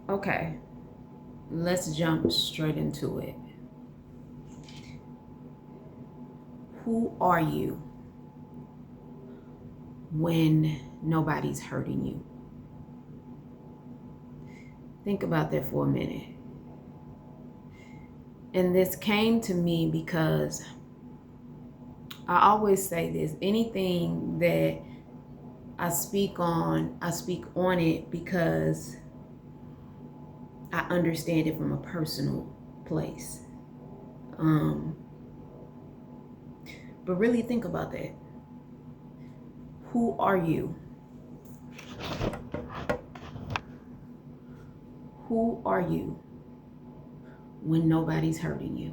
Okay, let's jump straight into it. Who are you when nobody's hurting you? Think about that for a minute. And this came to me because I always say this: anything that I speak on it because I understand it from a personal place. But really think about that. Who are you? Who are you when nobody's hurting you?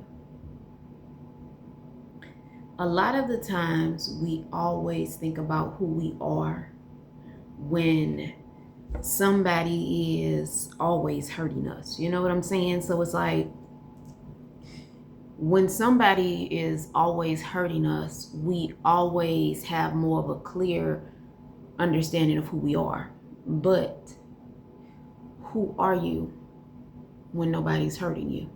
A lot of the times we always think about who we are when somebody is always hurting us. You know what I'm saying? So it's like when somebody is always hurting us, we always have more of a clear understanding of who we are. But who are you when nobody's hurting you?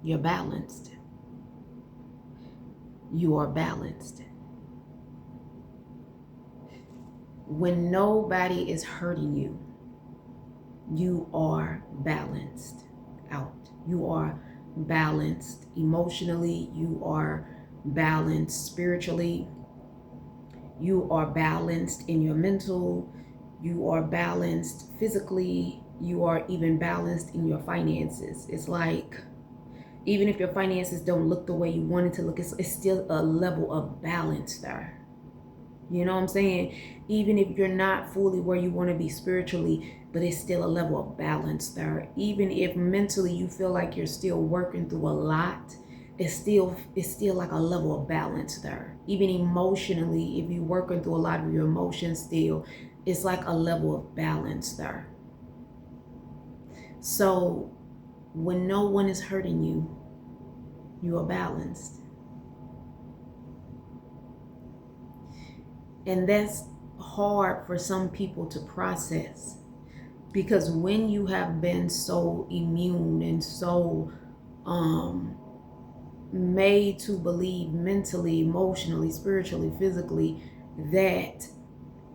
You're balanced. You are balanced. When nobody is hurting you, you are balanced out. You are balanced emotionally. You are balanced spiritually. You are balanced in your mental. You are balanced physically. You are even balanced in your finances. It's like, even if your finances don't look the way you want it to look, it's still a level of balance there. You know what I'm saying? Even if you're not fully where you want to be spiritually, but it's still a level of balance there. Even if mentally you feel like you're still working through a lot, it's still like a level of balance there. Even emotionally, if you're working through a lot of your emotions still, it's like a level of balance there. So when no one is hurting you, you are balanced. And that's hard for some people to process, because when you have been so immune and so made to believe mentally, emotionally, spiritually, physically, that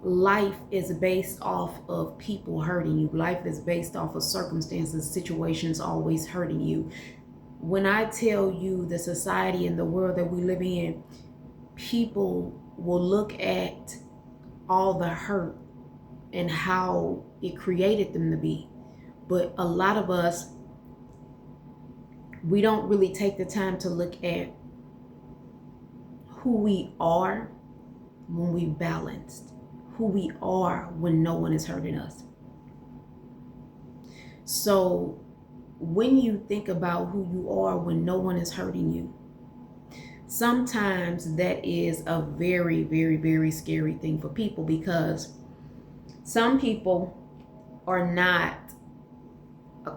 life is based off of people hurting you, life is based off of circumstances, situations always hurting you. When I tell you the society and the world that we live in, people will look at all the hurt and how it created them to be. But a lot of us, we don't really take the time to look at who we are when we balanced, who we are when no one is hurting us. So when you think about who you are when no one is hurting you, sometimes that is a very, very, very scary thing for people, because some people are not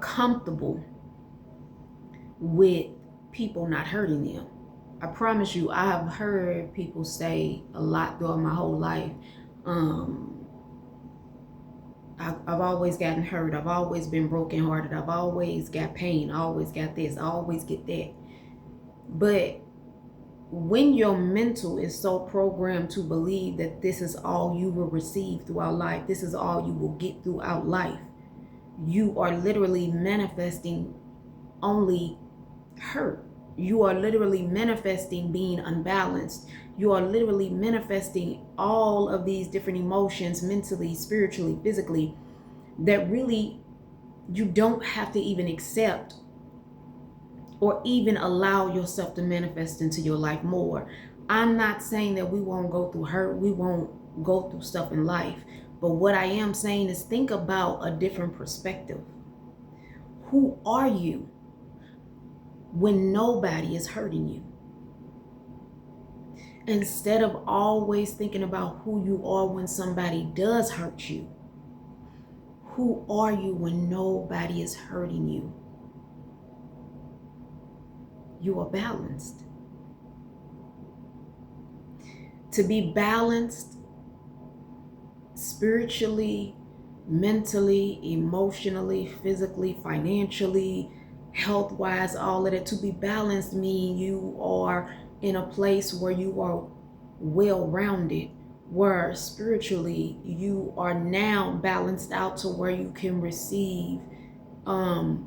comfortable with people not hurting them. I promise you, I have heard people say a lot throughout my whole life, I've always gotten hurt. I've always been brokenhearted. I've always got pain. I always got this. I always get that. But when your mental is so programmed to believe that this is all you will receive throughout life, this is all you will get throughout life, you are literally manifesting only hurt. You are literally manifesting being unbalanced. You are literally manifesting all of these different emotions, mentally, spiritually, physically, that really you don't have to even accept or even allow yourself to manifest into your life more. I'm not saying that we won't go through hurt, we won't go through stuff in life. But what I am saying is, think about a different perspective. Who are you when nobody is hurting you? Instead of always thinking about who you are when somebody does hurt you, who are you when nobody is hurting you? You are balanced. To be balanced spiritually, mentally, emotionally, physically, financially, health-wise, all of that. To be balanced means you are in a place where you are well-rounded, where spiritually you are now balanced out to where you can receive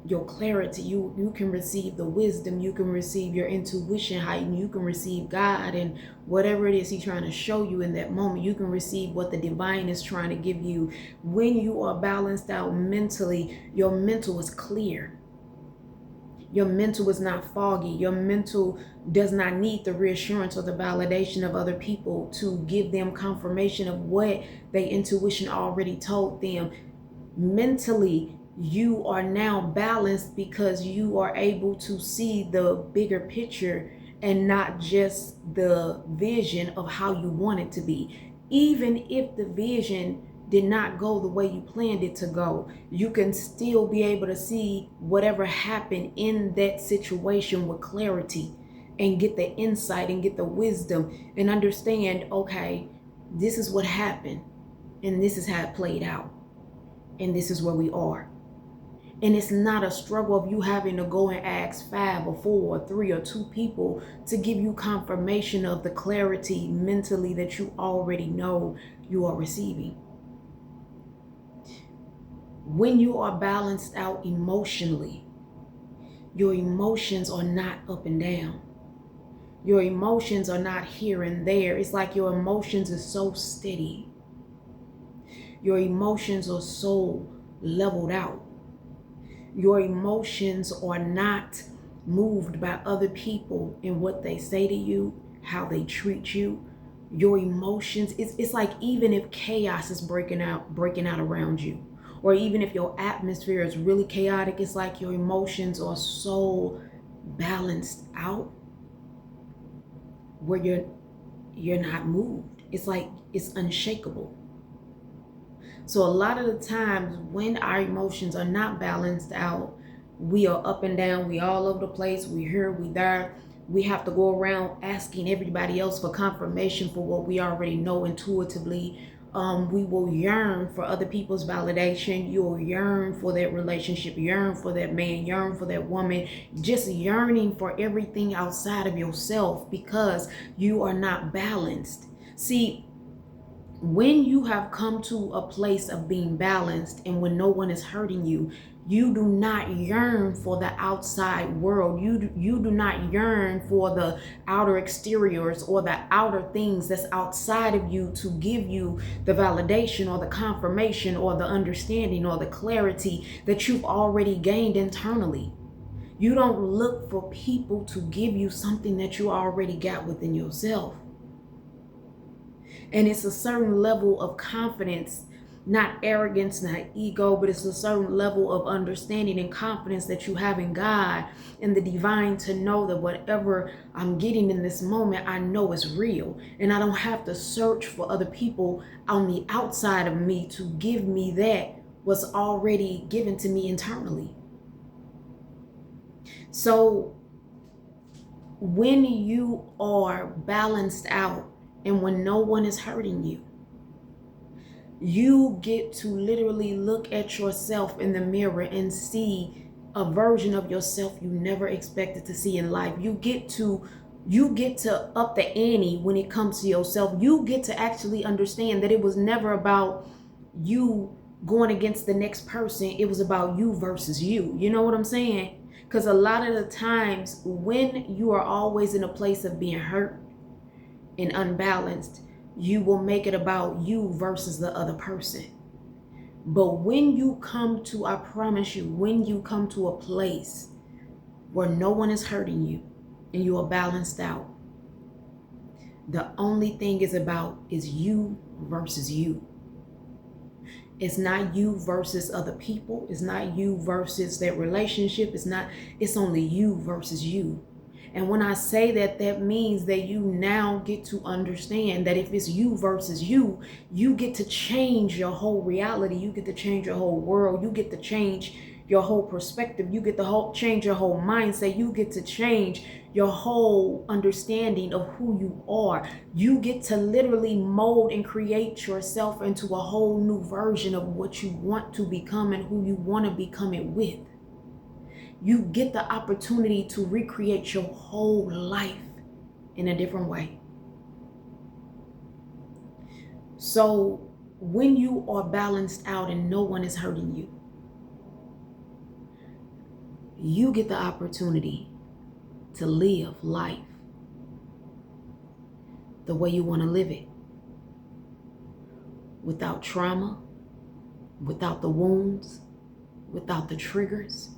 your clarity, you can receive the wisdom, you can receive your intuition heightened, you can receive God and whatever it is He's trying to show you in that moment. You can receive what the divine is trying to give you. When you are balanced out mentally, your mental is clear. Your mental is not foggy. Your mental does not need the reassurance or the validation of other people to give them confirmation of what their intuition already told them. Mentally, you are now balanced because you are able to see the bigger picture and not just the vision of how you want it to be. Even if the vision did not go the way you planned it to go, you can still be able to see whatever happened in that situation with clarity and get the insight and get the wisdom and understand, okay, this is what happened and this is how it played out and this is where we are. And it's not a struggle of you having to go and ask 5 or 4 or 3 or 2 people to give you confirmation of the clarity mentally that you already know you are receiving. When you are balanced out emotionally, your emotions are not up and down. Your emotions are not here and there. It's like your emotions are so steady. Your emotions are so leveled out. Your emotions are not moved by other people and what they say to you, how they treat you. Your emotions, it's like even if chaos is breaking out around you, or even if your atmosphere is really chaotic, it's like your emotions are so balanced out where you're not moved. It's like it's unshakable. So a lot of the times when our emotions are not balanced out, we are up and down, we all over the place, we here, we there. We have to go around asking everybody else for confirmation for what we already know intuitively. We will yearn for other people's validation. You'll yearn for that relationship, yearn for that man, yearn for that woman, just yearning for everything outside of yourself because you are not balanced. See, when you have come to a place of being balanced and when no one is hurting you, you do not yearn for the outside world. You do not yearn for the outer exteriors or the outer things that's outside of you to give you the validation or the confirmation or the understanding or the clarity that you've already gained internally. You don't look for people to give you something that you already got within yourself. And it's a certain level of confidence, not arrogance, not ego, but it's a certain level of understanding and confidence that you have in God and the divine to know that whatever I'm getting in this moment, I know is real. And I don't have to search for other people on the outside of me to give me that was already given to me internally. So when you are balanced out, and when no one is hurting you, you get to literally look at yourself in the mirror and see a version of yourself you never expected to see in life. You get to up the ante when it comes to yourself. You get to actually understand that it was never about you going against the next person. It was about you versus you. You know what I'm saying? Because a lot of the times when you are always in a place of being hurt and unbalanced, you will make it about you versus the other person. But when you come to, I promise you, when you come to a place where no one is hurting you and you are balanced out, the only thing is you versus you. It's not you versus other people. It's not you versus that relationship. It's only you versus you. And when I say that, that means that you now get to understand that if it's you versus you, you get to change your whole reality. You get to change your whole world. You get to change your whole perspective. You get to change your whole mindset. You get to change your whole understanding of who you are. You get to literally mold and create yourself into a whole new version of what you want to become and who you want to become it with. You get the opportunity to recreate your whole life in a different way. So when you are balanced out and no one is hurting you, you get the opportunity to live life the way you want to live it, without trauma, without the wounds, without the triggers,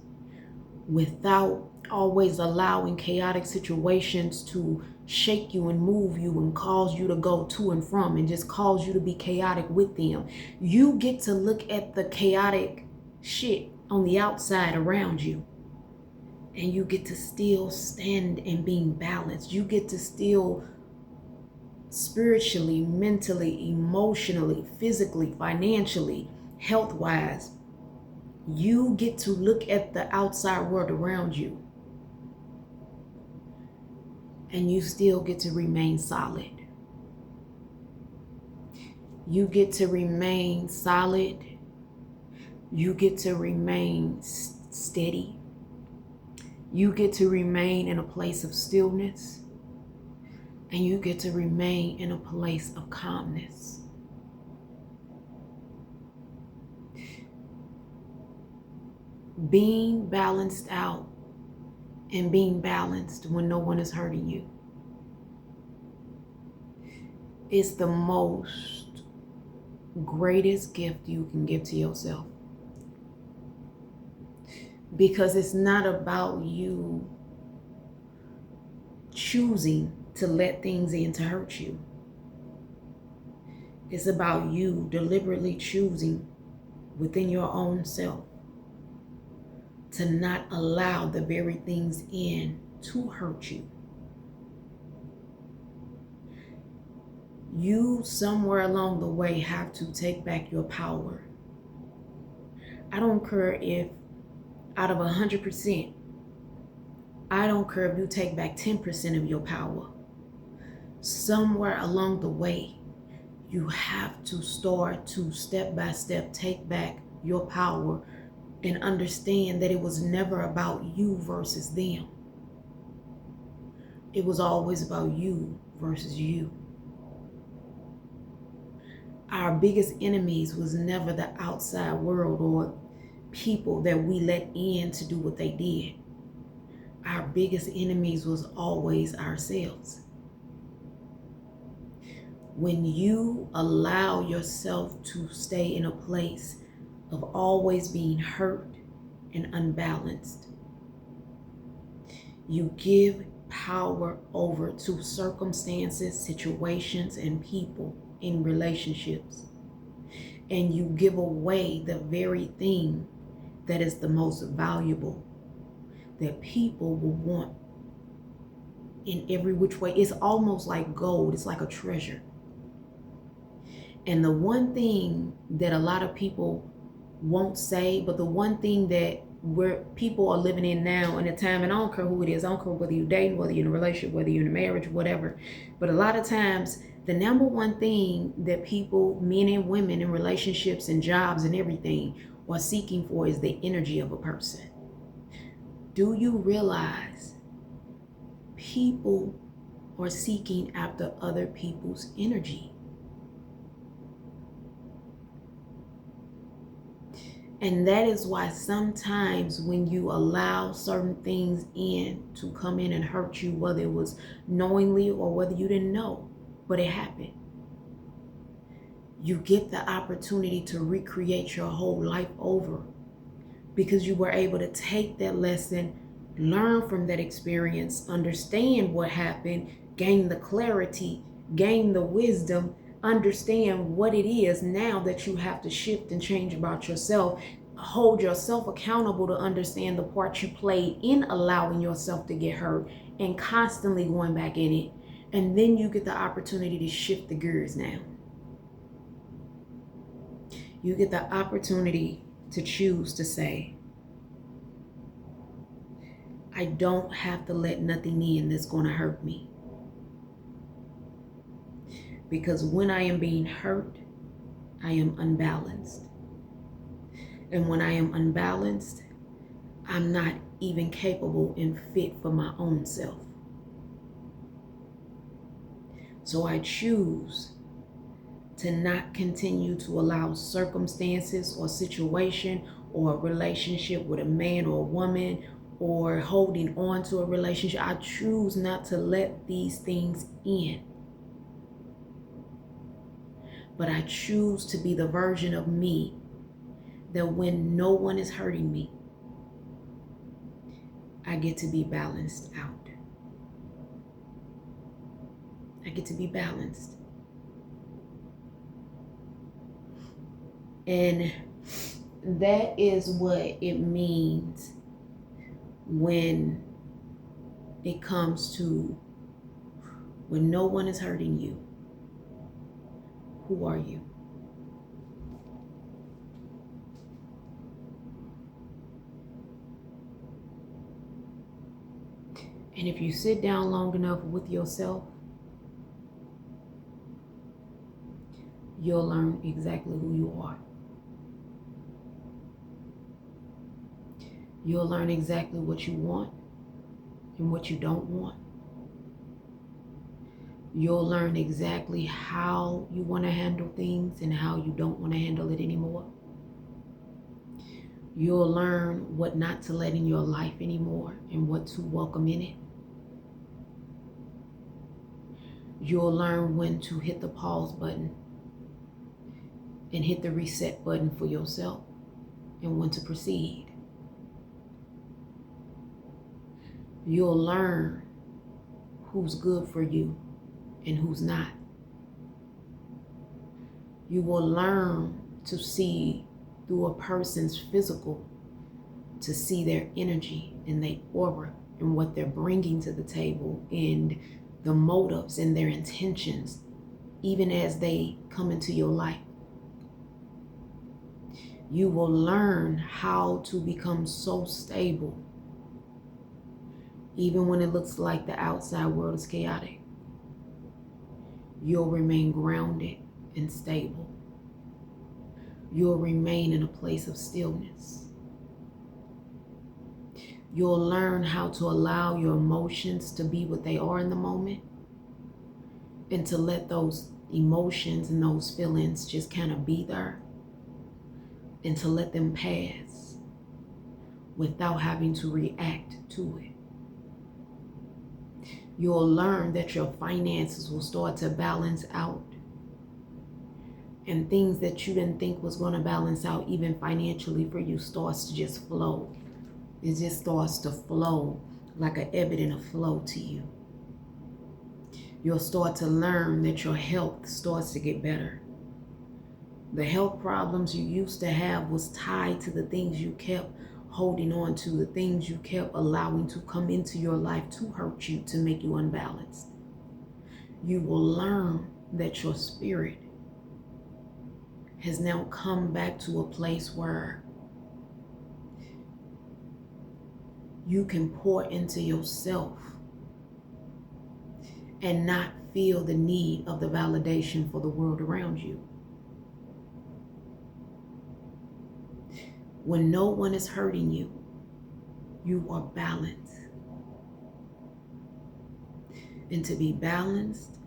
without always allowing chaotic situations to shake you and move you and cause you to go to and from and just cause you to be chaotic with them. You get to look at the chaotic shit on the outside around you, and you get to still stand and being balanced. You get to still spiritually, mentally, emotionally, physically, financially, health-wise, you get to look at the outside world around you, and you still get to remain solid. You get to remain solid. You get to remain steady. You get to remain in a place of stillness, and you get to remain in a place of calmness. Being balanced out and being balanced when no one is hurting you is the most greatest gift you can give to yourself. Because it's not about you choosing to let things in to hurt you. It's about you deliberately choosing within your own self to not allow the very things in to hurt you. You somewhere along the way have to take back your power. I don't care if out of 100%, I don't care if you take back 10% of your power. Somewhere along the way, you have to start to step by step take back your power and understand that it was never about you versus them. It was always about you versus you. Our biggest enemies was never the outside world or people that we let in to do what they did. Our biggest enemies was always ourselves. When you allow yourself to stay in a place of always being hurt and unbalanced, you give power over to circumstances, situations, and people in relationships. And you give away the very thing that is the most valuable, that people will want in every which way. It's almost like gold. It's like a treasure. And the one thing that a lot of people won't say, but the one thing that where people are living in now in a time, and I don't care who it is, I don't care whether you're dating, whether you're in a relationship, whether you're in a marriage, whatever, but a lot of times the number one thing that people, men and women in relationships and jobs and everything, are seeking for is the energy of a person. Do you realize people are seeking after other people's energy? And that is why sometimes when you allow certain things in to come in and hurt you, whether it was knowingly or whether you didn't know, but it happened, you get the opportunity to recreate your whole life over, because you were able to take that lesson, learn from that experience, understand what happened, gain the clarity, gain the wisdom, understand what it is now that you have to shift and change about yourself, hold yourself accountable to understand the part you played in allowing yourself to get hurt and constantly going back in it. And then you get the opportunity to shift the gears now. You get the opportunity to choose to say, I don't have to let nothing in that's going to hurt me. Because when I am being hurt, I am unbalanced. And when I am unbalanced, I'm not even capable and fit for my own self. So I choose to not continue to allow circumstances or situation or a relationship with a man or a woman or holding on to a relationship. I choose not to let these things in. But I choose to be the version of me that when no one is hurting me, I get to be balanced out. I get to be balanced. And that is what it means when it comes to when no one is hurting you. Who are you? And if you sit down long enough with yourself, you'll learn exactly who you are. You'll learn exactly what you want and what you don't want. You'll learn exactly how you want to handle things and how you don't want to handle it anymore. You'll learn what not to let in your life anymore and what to welcome in it. You'll learn when to hit the pause button and hit the reset button for yourself and when to proceed. You'll learn who's good for you and who's not. You will learn to see through a person's physical, to see their energy and their aura and what they're bringing to the table and the motives and their intentions, even as they come into your life. You will learn how to become so stable, even when it looks like the outside world is chaotic. You'll remain grounded and stable. You'll remain in a place of stillness. You'll learn how to allow your emotions to be what they are in the moment and to let those emotions and those feelings just kind of be there and to let them pass without having to react to it. You'll learn that your finances will start to balance out, and things that you didn't think was going to balance out even financially for you starts to just flow. It just starts to flow like an ebb and a flow to you. You'll start to learn that your health starts to get better. The health problems you used to have was tied to the things you kept holding on to, the things you kept allowing to come into your life to hurt you, to make you unbalanced. You will learn that your spirit has now come back to a place where you can pour into yourself and not feel the need of the validation for the world around you. When no one is hurting you, you are balanced. And to be balanced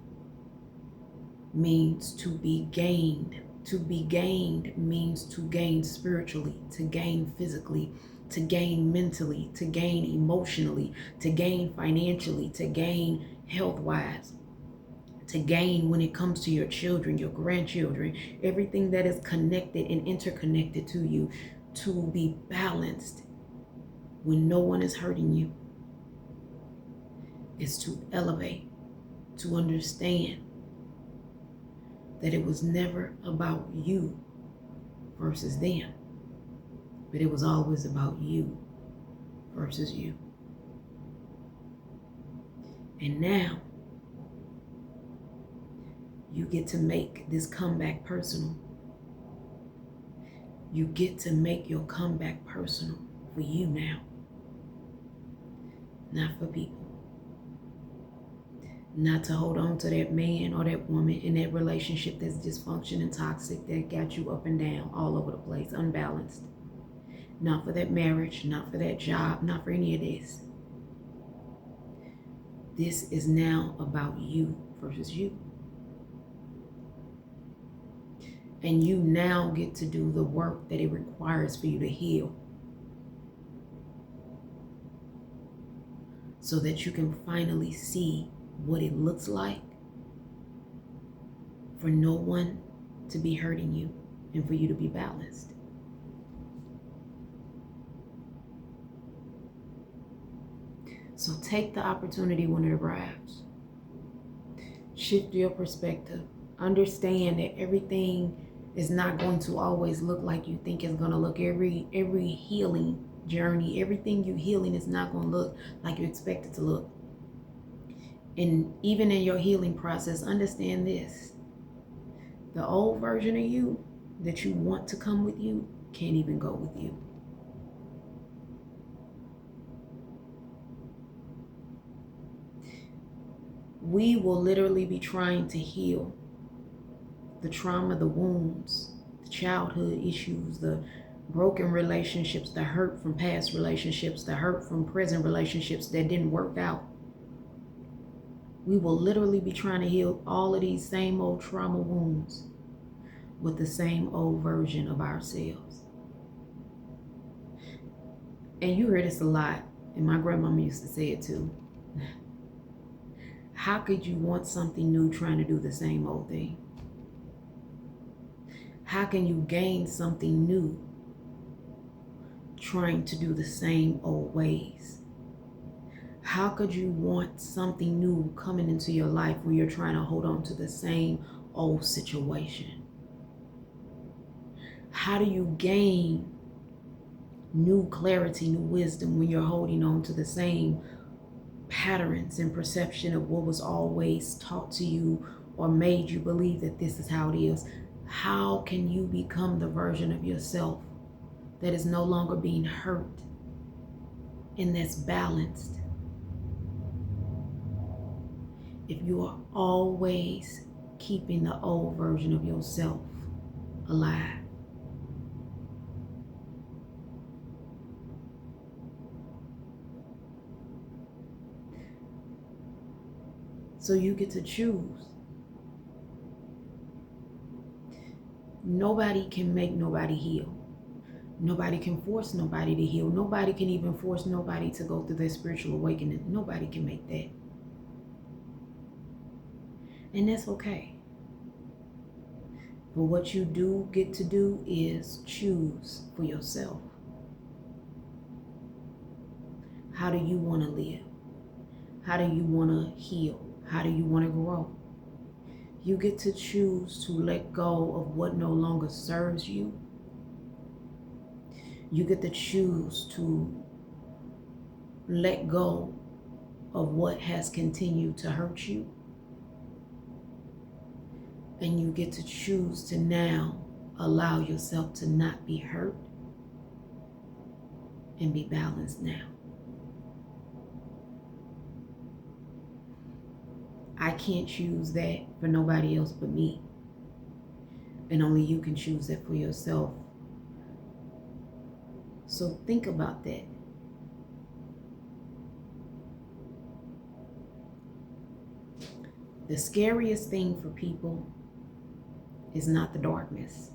means to be gained. To be gained means to gain spiritually, to gain physically, to gain mentally, to gain emotionally, to gain financially, to gain health-wise, to gain when it comes to your children, your grandchildren, everything that is connected and interconnected to you. To be balanced when no one is hurting you is to elevate, to understand that it was never about you versus them, but it was always about you versus you. And now you get to make this comeback personal. You get to make your comeback personal for you now. not for people. Not to hold on to that man or that woman in that relationship that's dysfunctional and toxic, that got you up and down all over the place, unbalanced. Not for that marriage, not for that job, not for any of this. This is now about you versus you. And you now get to do the work that it requires for you to heal, so that you can finally see what it looks like for no one to be hurting you and for you to be balanced. So take the opportunity when it arrives. Shift your perspective. Understand that everything is not going to always look like you think it's going to look. Every healing journey, everything you healing is not going to look like you expect it to look. And even in your healing process, understand this. The old version of you that you want to come with you can't even go with you. We will literally be trying to heal the trauma, the wounds, the childhood issues, the broken relationships, the hurt from past relationships, the hurt from present relationships that didn't work out. We will literally be trying to heal all of these same old trauma wounds with the same old version of ourselves. And you hear this a lot, and my grandmama used to say it too. How could you want something new trying to do the same old thing? How can you gain something new trying to do the same old ways? How could you want something new coming into your life when you're trying to hold on to the same old situation? How do you gain new clarity, new wisdom when you're holding on to the same patterns and perception of what was always taught to you or made you believe that this is how it is? How can you become the version of yourself that is no longer being hurt and that's balanced if you are always keeping the old version of yourself alive? So you get to choose. Nobody can make nobody heal. Nobody can force nobody to heal. Nobody can even force nobody to go through their spiritual awakening. Nobody can make that. And that's okay. But what you do get to do is choose for yourself. How do you want to live? How do you want to heal? How do you want to grow? You get to choose to let go of what no longer serves you. You get to choose to let go of what has continued to hurt you. And you get to choose to now allow yourself to not be hurt and be balanced now. I can't choose that for nobody else but me. And only you can choose that for yourself. So think about that. The scariest thing for people is not the darkness.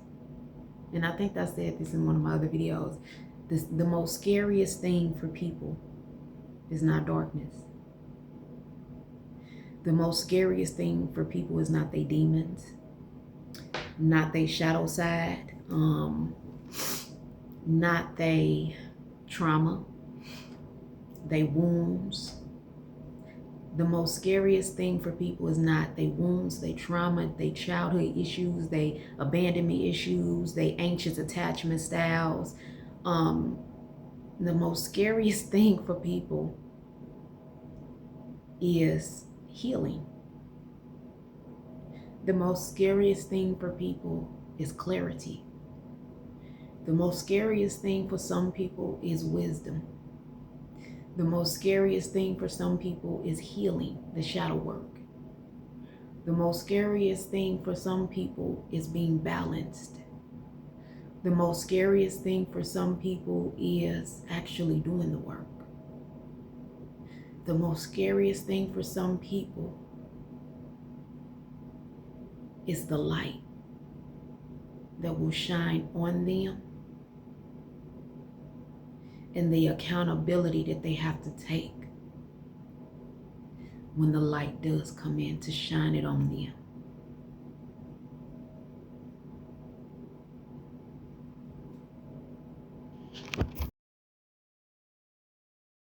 And I think I said this in one of my other videos. The most scariest thing for people is not darkness. The most scariest thing for people is not their demons, not their shadow side, not their trauma, their wounds. The most scariest thing for people is not their wounds, their trauma, their childhood issues, their abandonment issues, their anxious attachment styles. The most scariest thing for people is healing. The most scariest thing for people is clarity. The most scariest thing for some people is wisdom. The most scariest thing for some people is healing, the shadow work. The most scariest thing for some people is being balanced. The most scariest thing for some people is actually doing the work. The most scariest thing for some people is the light that will shine on them and the accountability that they have to take when the light does come in to shine it on them.